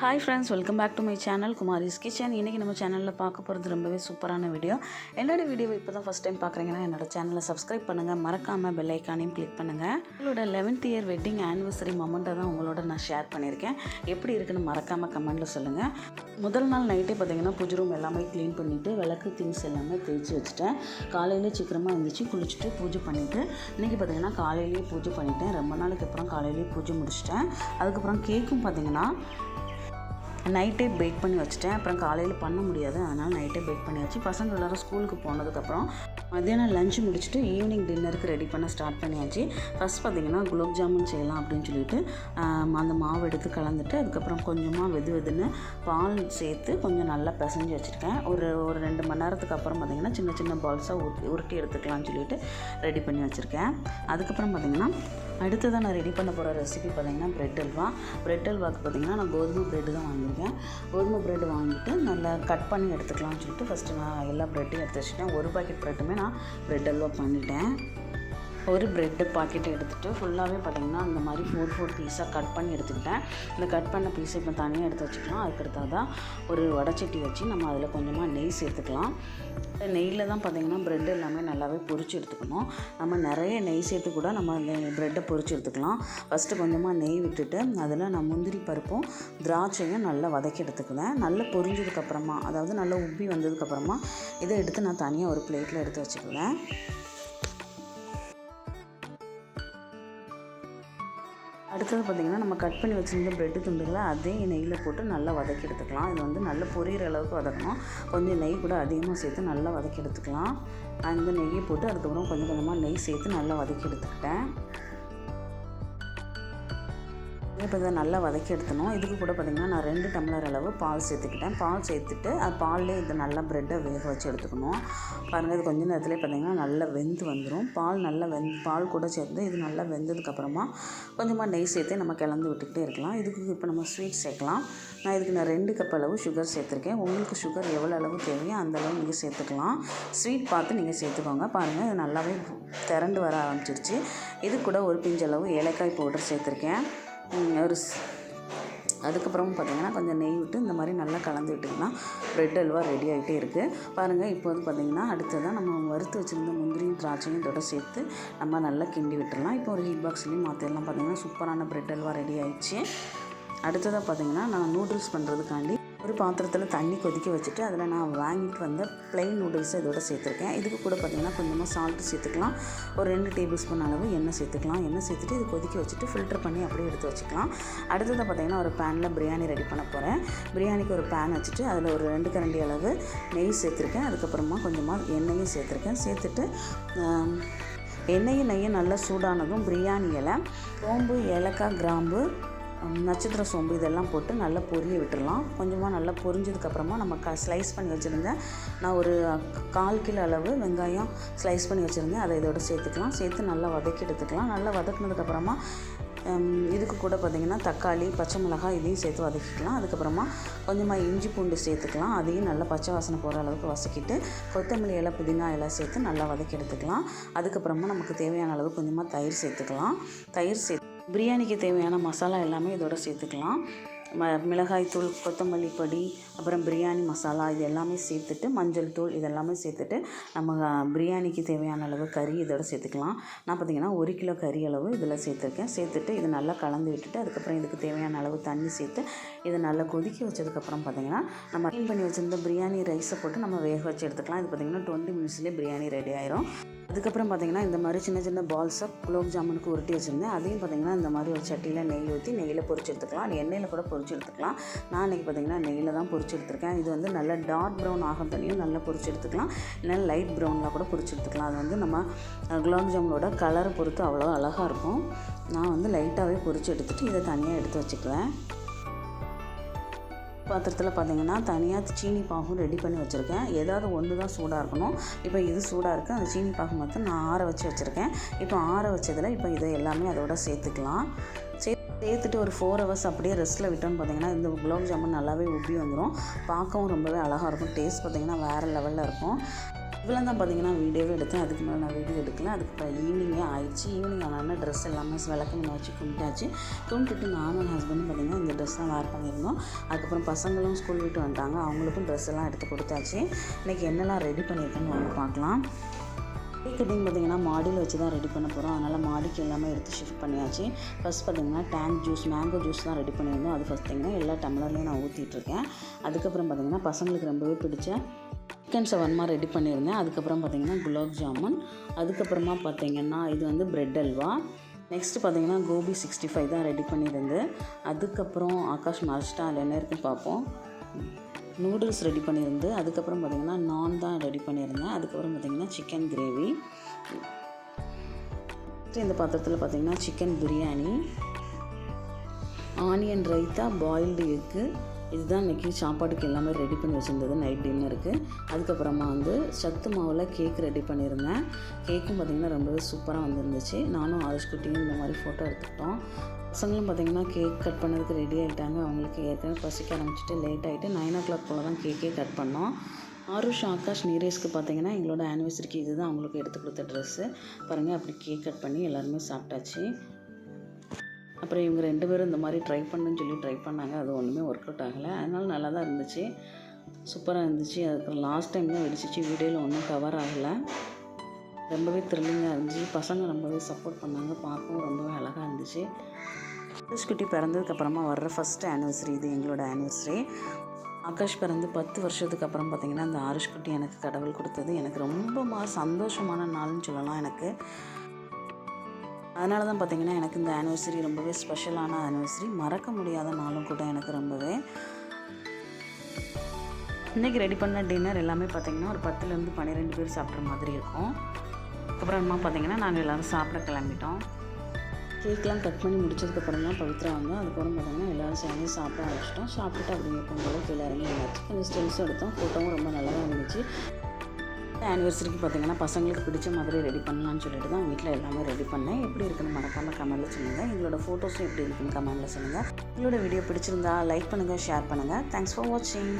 Hi friends, welcome back to my channel Kumari's kitchen. இன்றைக்கி நம்ம சேனலில் பார்க்க போகிறது ரொம்பவே சூப்பரான வீடியோ. என்னோடய வீடியோவை இப்போ தான் ஃபஸ்ட் டைம் பார்க்குறீங்கன்னா என்னோட சேனலை சப்ஸ்கிரைப் பண்ணுங்கள், மறக்காமல் பெல் ஐக்கானையும் கிளிக் பண்ணுங்கள். உங்களோட 11th இயர் வெட்டிங் ஆனிவர்சரி மொமெண்ட்டை தான் உங்களோட நான் ஷேர் பண்ணியிருக்கேன். எப்படி இருக்குன்னு மறக்காமல் கமெண்ட்டில் சொல்லுங்கள். முதல் நாள் நைட்டே பார்த்திங்கன்னா பூஜை ரூம் எல்லாமே க்ளீன் பண்ணிவிட்டு விளக்கு திங்ஸ் எல்லாமே தேய்ச்சி வச்சுட்டேன். காலையில் சீக்கிரமாக எழுந்திரிச்சு குளிச்சுட்டு பூஜை பண்ணிவிட்டு இன்றைக்கி பார்த்திங்கன்னா காலையிலேயே பூஜை பண்ணிவிட்டேன். ரொம்ப நாளைக்கு அப்புறம் காலையிலேயே பூஜை முடிச்சிட்டேன். அதுக்கப்புறம் கேக்கும் பார்த்திங்கன்னா நைட்டே பேக் பண்ணி வச்சுட்டேன். அப்புறம் காலையில் பண்ண முடியாது, அதனால் நைட்டே பேக் பண்ணி வச்சு பசங்க எல்லோரும் ஸ்கூலுக்கு போனதுக்கப்புறம் மத்தியானம் லஞ்சு முடிச்சுட்டு ஈவினிங் டின்னருக்கு ரெடி பண்ண ஸ்டார்ட் பண்ணியாச்சு. ஃபஸ்ட் பார்த்திங்கன்னா குலோப் ஜாமுன் செய்யலாம் அப்படின்னு சொல்லிட்டு அந்த மாவு எடுத்து கலந்துட்டு அதுக்கப்புறம் கொஞ்சமாக வெதுன்னு பால் சேர்த்து கொஞ்சம் நல்லா பிசைஞ்சு வச்சுருக்கேன். ஒரு 2 மணி நேரத்துக்கு அப்புறம் பார்த்திங்கன்னா சின்ன சின்ன பால்ஸாக உருட்டி எடுத்துக்கலாம்னு சொல்லிட்டு ரெடி பண்ணி வச்சுருக்கேன். அதுக்கப்புறம் பார்த்திங்கன்னா அடுத்ததாக நான் ரெடி பண்ண போகிற ரெசிபி பார்த்திங்கன்னா ப்ரெட் அல்வா. ப்ரெட் அல்வாவுக்கு பார்த்திங்கன்னா நான் கோதுமை ப்ரெட்டு தான் வாங்கியிருக்கேன். கோதுமை ப்ரெட்டு வாங்கிட்டு நல்லா கட் பண்ணி எடுத்துக்கலாம்னு சொல்லிட்டு ஃபஸ்ட்டு நான் எல்லா ப்ரெட்டையும் எடுத்து வச்சுட்டேன். ஒரு பாக்கெட் ப்ரெட்டுமே நான் ப்ரெட் அல்வா பண்ணிட்டேன். ஒரு ப்ரெட்டு பாக்கெட்டை எடுத்துகிட்டு ஃபுல்லாகவே பார்த்திங்கன்னா அந்த மாதிரி 4 பீஸாக கட் பண்ணி எடுத்துக்கிட்டேன். இந்த கட் பண்ண பீஸை இப்போ தனியாக எடுத்து வச்சுக்கலாம். அதுக்கடுத்தா தான் ஒரு வடைச்சட்டி வச்சு நம்ம அதில் கொஞ்சமாக நெய் சேர்த்துக்கலாம். நெய்யில் தான் பார்த்திங்கன்னா ப்ரெட் எல்லாமே நல்லாவே பொரிச்சு எடுத்துக்கணும். நம்ம நிறைய நெய் சேர்த்து கூட நம்ம ப்ரெட்டை பொரிச்சு எடுத்துக்கலாம். ஃபஸ்ட்டு கொஞ்சமாக நெய் விட்டுட்டு அதில் நான் முந்திரி பருப்பும் திராட்சையும் நல்லா வதக்கி எடுத்துக்குவேன். நல்லா பொரிஞ்சதுக்கப்புறமா, அதாவது நல்லா உப்பி வந்ததுக்கப்புறமா இதை எடுத்து நான் தனியாக ஒரு பிளேட்டில் எடுத்து வச்சுக்குவேன். அடுத்தது பார்த்திங்கன்னா நம்ம கட் பண்ணி வச்சுருந்த ப்ரெட்டு துண்டுகளை அதே நெய்யில் போட்டு நல்லா வதக்கி எடுத்துக்கலாம். இது வந்து நல்லா பொரியிற அளவுக்கு வதக்கணும். கொஞ்சம் நெய் கூட அதிகமாக சேர்த்து நல்லா வதக்கி எடுத்துக்கலாம். அந்த நெய்யை போட்டு அதுக்கப்புறம் கொஞ்சம் கொஞ்சமாக நெய் சேர்த்து நல்லா வதக்கி எடுத்துக்கிட்டேன். இப்போ இதை நல்லா வதக்கி எடுத்துணும். இதுக்கு கூட பார்த்திங்கன்னா நான் 2 டம்ளர் அளவு பால் சேர்த்துக்கிட்டேன். பால் சேர்த்துட்டு அது பால்லே இதை நல்லா ப்ரெட்டை வேக வச்சு எடுத்துக்கணும். பாருங்கள், இது கொஞ்சம் நேரத்துலேயே பார்த்திங்கன்னா நல்லா வெந்து வந்துடும். பால் கூட சேர்த்து இது நல்லா வெந்ததுக்கப்புறமா கொஞ்சமாக நெய் சேர்த்து நம்ம கிளந்து விட்டுக்கிட்டே இருக்கலாம். இதுக்கு இப்போ நம்ம ஸ்வீட் சேர்க்கலாம். நான் இதுக்கு 2 கப் அளவு சுகர் சேர்த்துருக்கேன். உங்களுக்கு சுகர் எவ்வளோ அளவு தேவையோ அந்த அளவு நீங்கள் சேர்த்துக்கலாம். ஸ்வீட் பார்த்து நீங்கள் சேர்த்துக்கோங்க. பாருங்கள், இது நல்லாவே திரண்டு வர ஆரம்பிச்சிருச்சு. இது கூட ஒரு பிஞ்சளவு ஏலக்காய் பவுடர் சேர்த்துருக்கேன். அதுக்கப்புறம் பார்த்திங்கன்னா கொஞ்சம் நெய் விட்டு இந்த மாதிரி நல்லா கலந்து விட்டுக்கினா ப்ரெட் அல்வா ரெடி ஆகிட்டே இருக்குது. பாருங்கள், இப்போ வந்து பார்த்திங்கன்னா அடுத்ததான் நம்ம வறுத்து வச்சுருந்த முந்திரியும் திராட்சையும் இதோட சேர்த்து நம்ம நல்லா கிண்டி விட்டுடலாம். இப்போ ஒரு ஹீட் பாக்ஸ்லேயும் மாற்றிடலாம். பார்த்திங்கன்னா சூப்பரான ப்ரெட் அல்வா ரெடி ஆகிடுச்சு. அடுத்ததாக பார்த்திங்கன்னா நான் நூடுல்ஸ் பண்ணுறதுக்காண்டி ஒரு பாத்திரத்தில் தண்ணி கொதிக்க வச்சுட்டு அதில் நான் வாங்கிட்டு வந்த ப்ளைன் நூடுல்ஸை இதோட சேர்த்துருக்கேன். இதுக்கு கூட பார்த்திங்கன்னா கொஞ்சமாக சால்ட்டு சேர்த்துக்கலாம். ஒரு 2 டேபிள் ஸ்பூன் அளவு எண்ணெய் சேர்த்துக்கலாம். எண்ணெய் சேர்த்துட்டு இது கொதிக்க வச்சுட்டு ஃபில்டர் பண்ணி அப்படியே எடுத்து வச்சுக்கலாம். அடுத்ததாக பார்த்திங்கன்னா ஒரு பேனில் பிரியாணி ரெடி பண்ண போகிறேன். பிரியாணிக்கு ஒரு பேன் வச்சுட்டு அதில் ஒரு 2 கரண்டி அளவு நெய் சேர்த்துருக்கேன். அதுக்கப்புறமா கொஞ்சமாக எண்ணெயும் சேர்த்துருக்கேன். சேர்த்துட்டு நெய்யும் நல்லா சூடானதும் பிரியாணி இலை, சோம்பு, ஏலக்காய், கிராம்பு, நட்சத்திர சோம்பு இதெல்லாம் போட்டு நல்லா பொரிய விட்டுடலாம். கொஞ்சமாக நல்லா பொரிஞ்சதுக்கப்புறமா நம்ம ஸ்லைஸ் பண்ணி வச்சுருந்தேன். நான் ஒரு 1/4 கிலோ அளவு வெங்காயம் ஸ்லைஸ் பண்ணி வச்சுருந்தேன். அதை இதோட சேர்த்துக்கலாம். சேர்த்து நல்லா வதக்கி எடுத்துக்கலாம். நல்லா வதக்குனதுக்கப்புறமா இதுக்கு கூட பார்த்திங்கன்னா தக்காளி, பச்சை மிளகாய் இதையும் சேர்த்து வதக்கிக்கலாம். அதுக்கப்புறமா கொஞ்சமாக இஞ்சி பூண்டு சேர்த்துக்கலாம். அதையும் நல்லா பச்சை வாசனை போகிற அளவுக்கு வதக்கிட்டு கொத்தமல்லி இலை, புதினா இலை சேர்த்து நல்லா வதக்கி எடுத்துக்கலாம். அதுக்கப்புறமா நமக்கு தேவையான அளவு கொஞ்சமாக தயிர் சேர்த்துக்கலாம். தயிர் சேர்த்து பிரியாணிக்கு தேவையான மசாலா எல்லாமே இதோட சேர்த்துக்கலாம். மிளகாய் தூள், கொத்தமல்லி பொடி, அப்புறம் பிரியாணி மசாலா இது எல்லாமே சேர்த்துட்டு மஞ்சள் தூள் இதெல்லாமே சேர்த்துட்டு நம்ம பிரியாணிக்கு தேவையான அளவு கறி இதோட சேர்த்துக்கலாம். நான் பார்த்திங்கன்னா 1 கிலோ கறி அளவு இதில் சேர்த்துருக்கேன். சேர்த்துட்டு இதை நல்லா கலந்து விட்டுட்டு அதுக்கப்புறம் இதுக்கு தேவையான அளவு தண்ணி சேர்த்து இதை நல்லா கொதிக்க வச்சதுக்கப்புறம் பார்த்திங்கன்னா நம்ம க்ளீன் பண்ணி வச்சுருந்த பிரியாணி ரைஸை போட்டு நம்ம வேக வச்சு எடுத்துக்கலாம். இது பார்த்திங்கன்னா 20 மினிட்ஸ்லேயே பிரியாணி ரெடி ஆயிரும். அதுக்கப்புறம் பார்த்திங்கன்னா இந்த மாதிரி சின்ன சின்ன பால்ஸை குலோப் ஜாமுனுக்கு உருட்டி வச்சுருந்தேன். அதையும் பார்த்திங்கன்னா இந்த மாதிரி ஒரு சட்டியில் நெய் ஊற்றி நெய்யில் பொரிச்சு எடுத்துக்கலாம். எண்ணெயில் கூட பொரிச்சு எடுத்துக்கலாம். நான் இன்றைக்கி பார்த்திங்கன்னா நெய்யில் தான் பொரிச்சு எடுத்துருக்கேன். இது வந்து நல்லா டார்க் ப்ரௌன் ஆகிறதையும் நல்லா பொரிச்சு எடுத்துக்கலாம். இல்லைன்னா லைட் ப்ரௌனில் கூட பொரிச்சு எடுத்துக்கலாம். அது வந்து நம்ம குலோப் ஜாமுனோட கலரை பொறுத்து அவ்வளோ அழகாக இருக்கும். நான் வந்து லைட்டாகவே பொரிச்சு எடுத்துகிட்டு இதை தனியாக எடுத்து வச்சுக்குவேன். பாத்திரத்தில் பார்த்திங்கன்னா தனியாக சீனி பாகும் ரெடி பண்ணி வச்சுருக்கேன். ஏதாவது ஒன்று தான் சூடாக இருக்கணும். இப்போ இது சூடாக இருக்குது. அந்த சீனி பாகு மட்டும் நான் ஆற வச்சு வச்சுருக்கேன். இப்போ ஆற வச்சதில் இப்போ இதை எல்லாமே அதோட சேர்த்துக்கலாம். சேர்த்துட்டு ஒரு 4 ஹவர்ஸ் அப்படியே ரெஸ்ட்டில் விட்டோன்னு பார்த்திங்கன்னா இந்த குலோப் ஜாமுன் நல்லாவே உப்பி வந்துடும். பார்க்கவும் ரொம்பவே அழகாக இருக்கும். டேஸ்ட் பார்த்திங்கன்னா வேறு லெவலில் இருக்கும். இவ்வளோ தான் பார்த்தீங்கன்னா வீடியோவே எடுத்தேன். அதுக்கு மேலே நான் வீடியோ எடுக்கல. அதுக்கப்புறம் ஈவினிங்கே ஆயிடுச்சு. ஈவினிங் ஆனால் ட்ரெஸ் எல்லாமே விளக்கணும் வச்சு கும்பிட்டாச்சு. கும்பிட்டுட்டு நானும் என் ஹஸ்பண்டும் பார்த்திங்கன்னா இந்த ட்ரெஸ் தான் வேர் பண்ணியிருந்தோம். அதுக்கப்புறம் பசங்களும் ஸ்கூல் விட்டு வந்துட்டாங்க. அவங்களுக்கும் ட்ரெஸ் எல்லாம் எடுத்து கொடுத்தாச்சு. இன்றைக்கி என்னெல்லாம் ரெடி பண்ணியிருக்கேன்னு வாங்க பார்க்கலாம். கேக் கட்டிங் பார்த்திங்கன்னா மாடியில் வச்சு தான் ரெடி பண்ண போகிறோம். அதனால் மாடிக்கு எல்லாமே எடுத்து ஷிஃப்ட் பண்ணியாச்சு. ஃபஸ்ட் பார்த்திங்கன்னா டேங்க் ஜூஸ், மேங்கோ ஜூஸ் தான் ரெடி பண்ணியிருந்தோம். அது ஃபஸ்ட் பார்த்திங்கன்னா எல்லா டம்ளர்லேயும் நான் ஊற்றிட்டுருக்கேன். அதுக்கப்புறம் பார்த்திங்கன்னா பசங்களுக்கு ரொம்பவே பிடிச்ச சிக்கன் ஷவர்மா ரெடி பண்ணியிருந்தேன். அதுக்கப்புறம் பார்த்திங்கன்னா குலாப் ஜாமுன். அதுக்கப்புறமா பார்த்திங்கன்னா இது வந்து பிரெட் அல்வா. நெக்ஸ்ட்டு பார்த்திங்கன்னா கோபி 65 தான் ரெடி பண்ணியிருந்து. அதுக்கப்புறம் ஆகாஷ் மறைச்சிட்டா அதில் என்ன இருக்குன்னு பார்ப்போம். நூடுல்ஸ் ரெடி பண்ணியிருந்து. அதுக்கப்புறம் பார்த்திங்கன்னா நான் தான் ரெடி பண்ணியிருந்தேன். அதுக்கப்புறம் பார்த்திங்கன்னா சிக்கன் கிரேவி. இந்த பாத்திரத்தில் பார்த்திங்கன்னா chicken biryani, onion raita, boiled egg. இதுதான் இன்றைக்கி சாப்பாட்டுக்கு எல்லாமே ரெடி பண்ணி வச்சுருந்தது நைட் டின்னருக்கு. அதுக்கப்புறமா வந்து சத்து மாவில் கேக் ரெடி பண்ணியிருந்தேன். கேக்கும் பார்த்திங்கன்னா ரொம்பவே சூப்பராக வந்துருந்துச்சு. நானும் ஆயுஷ் குட்டியும் இந்த மாதிரி ஃபோட்டோ எடுத்துக்கிட்டோம். பசங்களும் பார்த்திங்கன்னா கேக் கட் பண்ணதுக்கு ரெடி ஆகிட்டாங்க. அவங்களுக்கு ஏற்கனவே பசிக்க ஆரம்பிச்சிட்டு லேட் ஆகிட்டு 9 o'clock போல் தான் கேக்கே கட் பண்ணோம். ஆருஷ், ஆகாஷ், நீரேஷ்க்கு பார்த்திங்கன்னா எங்களோட ஆனிவர்சரிக்கு இது தான் அவங்களுக்கு எடுத்து கொடுத்த ட்ரெஸ்ஸு. பாருங்கள், அப்படி கேக் கட் பண்ணி எல்லாருமே சாப்பிட்டாச்சு. அப்புறம் இவங்க 2 பேரும் இந்த மாதிரி ட்ரை பண்ணுன்னு சொல்லி ட்ரை பண்ணாங்க. அது ஒன்றுமே ஒர்க் அவுட் ஆகலை. அதனால நல்லா தான் இருந்துச்சு, சூப்பராக இருந்துச்சு. அதுக்கு லாஸ்ட் டைம் தான் வெடிச்சிச்சு, வீடியோவில் ஒன்றும் கவர் ஆகலை. ரொம்பவே த்ரில்லிங்காக இருந்துச்சு. பசங்க ரொம்பவே சப்போர்ட் பண்ணாங்க. பார்க்கவும் ரொம்பவே அழகாக இருந்துச்சு. ஆகாஷ் குட்டி பிறந்ததுக்கப்புறமா வர்ற ஃபஸ்ட்டு ஆனிவர்சரி இது எங்களோட ஆனிவர்சரி. ஆகாஷ் பிறந்து 10 வருஷத்துக்கு அப்புறம் பார்த்திங்கன்னா அந்த ஆருஷ் குட்டி எனக்கு கடவுள் கொடுத்தது. எனக்கு ரொம்ப சந்தோஷமான நாள்னு சொல்லலாம் எனக்கு. அதனால தான் பார்த்திங்கன்னா எனக்கு இந்த ஆனிவர்சரி ரொம்பவே ஸ்பெஷலான ஆனிவர்சரி, மறக்க முடியாத நாளும் கூட எனக்கு ரொம்பவே. இன்றைக்கி ரெடி பண்ண டின்னர் எல்லாமே பார்த்திங்கன்னா ஒரு 10லேருந்து 12 பேர் சாப்பிட்ற மாதிரி இருக்கும். அதுக்கப்புறமா பார்த்திங்கன்னா நாங்கள் எல்லோரும் சாப்பிட கிளம்பிட்டோம். கேக்லாம் கட் பண்ணி முடிச்சதுக்கப்புறம் தான் பவித்ரா வந்தோம். அதுக்கப்புறம் பார்த்திங்கன்னா எல்லோரும் சேர்ந்து சாப்பிட ஆரம்பிச்சிட்டோம். சாப்பிட்டுட்டு அப்படி எப்போது கீழே இறங்கி இருந்துச்சு. கொஞ்சம் ஸ்டில்ஸும் எடுத்தோம். ஃபோட்டோவும் ரொம்ப நல்லா தான் இருந்துச்சு. ஆனிவர்சரிக்கு பார்த்திங்கன்னா பசங்களுக்கு பிடிச்ச மாதிரி ரெடி பண்ணலான்னு சொல்லிட்டு தான் வீட்டில் எல்லாமே ரெடி பண்ணேன். எப்படி இருக்குன்னு மறக்காமல் கமெண்ட்டில் சொல்லுங்கள். எங்களோட ஃபோட்டோஸும் எப்படி இருக்குன்னு கமெண்ட்டில் சொல்லுங்கள். எங்களோட வீடியோ பிடிச்சிருந்தா லைக் பண்ணுங்கள், ஷேர் பண்ணுங்கள். தேங்க்ஸ் ஃபார் வாட்சிங்.